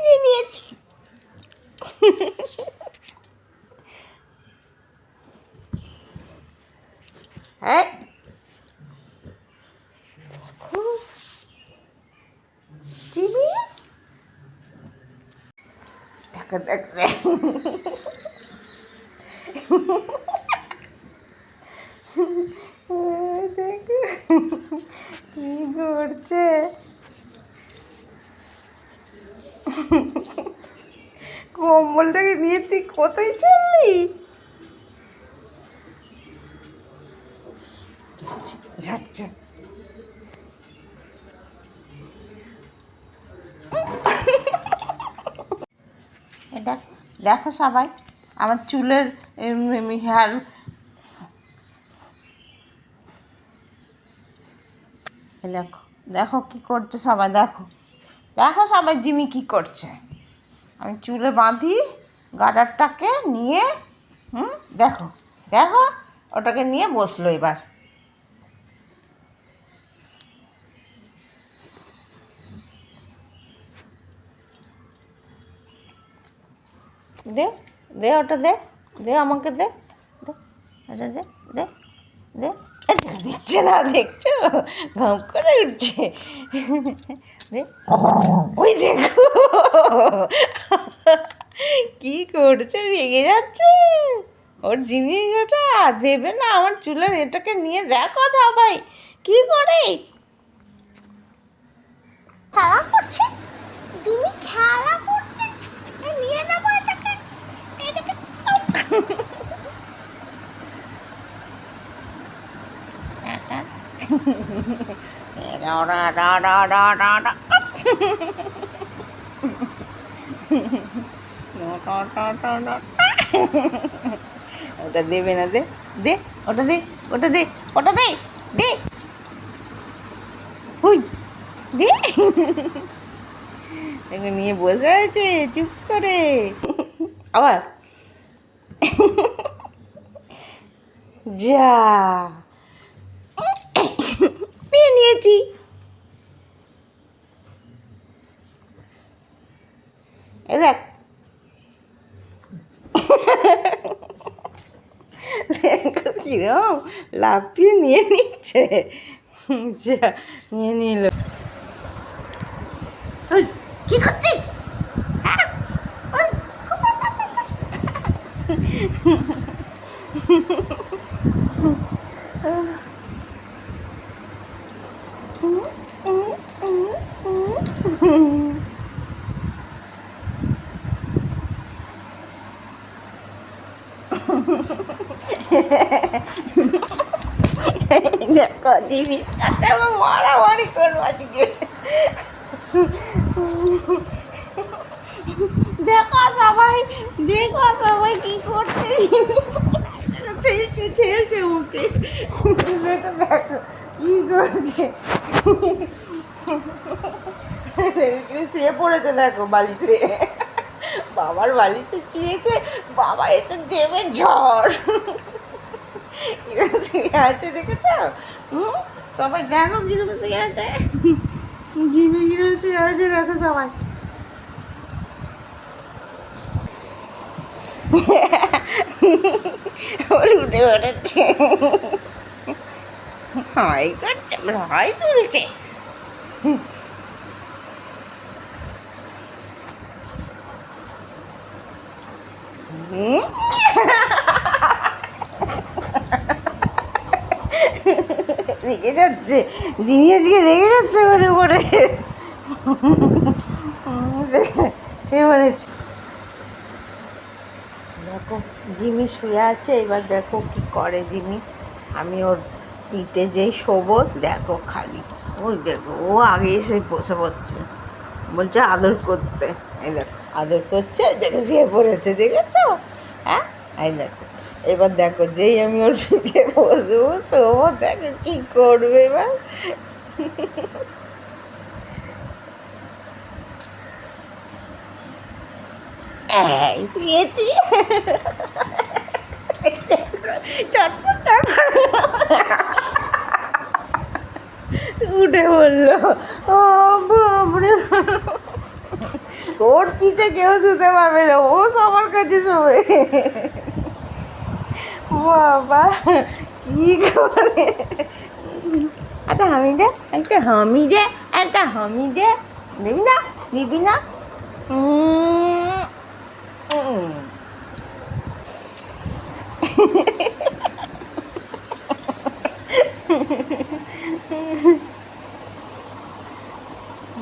নিয়ে নিয়েছি। হ্যাঁ জিমি, দেখো দেখো দেখো কি করছে। কম্বলটাকে নিয়ে তুই কোথায় চললি? যাচ্ছে এটা দেখো সবাই আমার চুলের হেয়ার। দেখো দেখো কি করছে সবাই, দেখো দেখো সবাই জিমি কি করছে। আমি চুলে বাঁধি গার্ডারটাকে নিয়ে, দেখো দেখো ওটাকে নিয়ে বসলো এবার। দে দে ওটা দে, দে আমাকে দে, দে ওটা দে, দে দে। দিচ্ছে না, দেখছো ঘাম করে উঠছে। দে, ওই দেখো কি করছে, রেগে যাচ্ছে। ওর জিনিস ওটা দেবে না আমার চুলের এটাকে নিয়ে। দেখো সবাই কি করে খেলা করছে, জিমি খেলা করছে। নিয়ে নেবো এটাকে, এটাকে ওটা দেবে না, দে দে ওটা দে, ওটা দে, ওটা দে, দে হুই দে। একে নিয়ে বসে আছে চুপ করে। আবার যা নিয়ে নিয়েছি। এ দেখ দেখো কিরম লাফিয়ে নিয়ে নিচ্ছে। যা নিয়ে নিল। কি করছি? দেখো জিমির সাথে আমার মারামারি করবো আজকে। দেখো সবাই, দেখো সবাই কি করছে। ঠেলছে ঠেলছে ওকে, দেখো দেখো কি করছে। শুয়ে পড়েছে দেখো বালিশে, বাবার বালিশে শুয়েছে। বাবা এসে দেবে ঝড়। কিরকম শুয়ে আছে দেখেছ? সবাই দেখো কিরকম শুয়ে আছে। জিমি কিরকম শুয়ে আছে দেখো সবাই। ওর উঠে পড়েছে, হাই করছে, হাই তুলছে। রেগে যাচ্ছে জিমি, আজকে রেগে যাচ্ছে ওর উপরে। সে বলেছে দেখো জিমি শুয়ে আছে। এবার দেখো কি করে জিমি। আমি ওর পিঠে যেই শোবো দেখো খালি, ওই দেখো ও আগে এসে বসে পড়ছে, বলছে আদর করতে। এই দেখো আদর করছে, দেখো শুয়ে পড়েছে, দেখেছো? হ্যাঁ এই দেখো। এবার দেখো যেই আমি ওর পিঠে বসবো শোবো, দেখো কি করবে এবার। শুয়েছি চটপট চটপট উঠে বললো, ও বাবরে, ওর পিঠে কেউ শুতে পারবে না, ও সবার কাছে শোবে। বাবা কি করে, একটা হামি দে, একটা হামি দে, একটা হামি দে, দিবি না, দিবি না। উম, উম।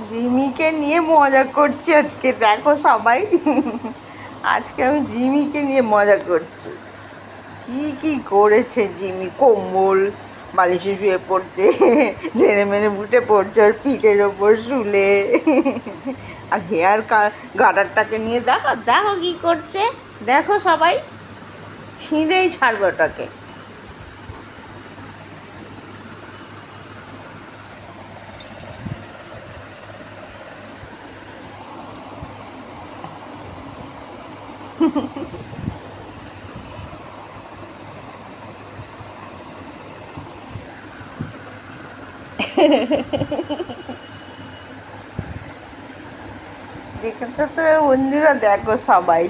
জিমিকে নিয়ে মজা করছি আজকে, দেখো সবাই, আজকে আমি জিমিকে নিয়ে মজা করছি। কি কি করেছে জিমি, কম্বল বালিশে শুয়ে পড়ছে, ঝেড়ে মেরে উঠে পড়ছে ওর পিঠের ওপর শুলে, আর হেয়ার গার্ডারটাকে নিয়ে দেখো দেখো কি করছে, দেখো সবাই, ছিঁড়েই ছাড়বে ওটাকে। দেখেছো তো বন্ধুরা, দেখো সবাই,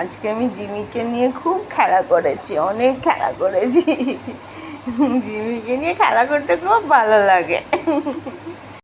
আজকে আমি জিমিকে নিয়ে খুব খেলা করেছি, অনেক খেলা করেছি। জিমিকে নিয়ে খেলা করতে খুব ভালো লাগে।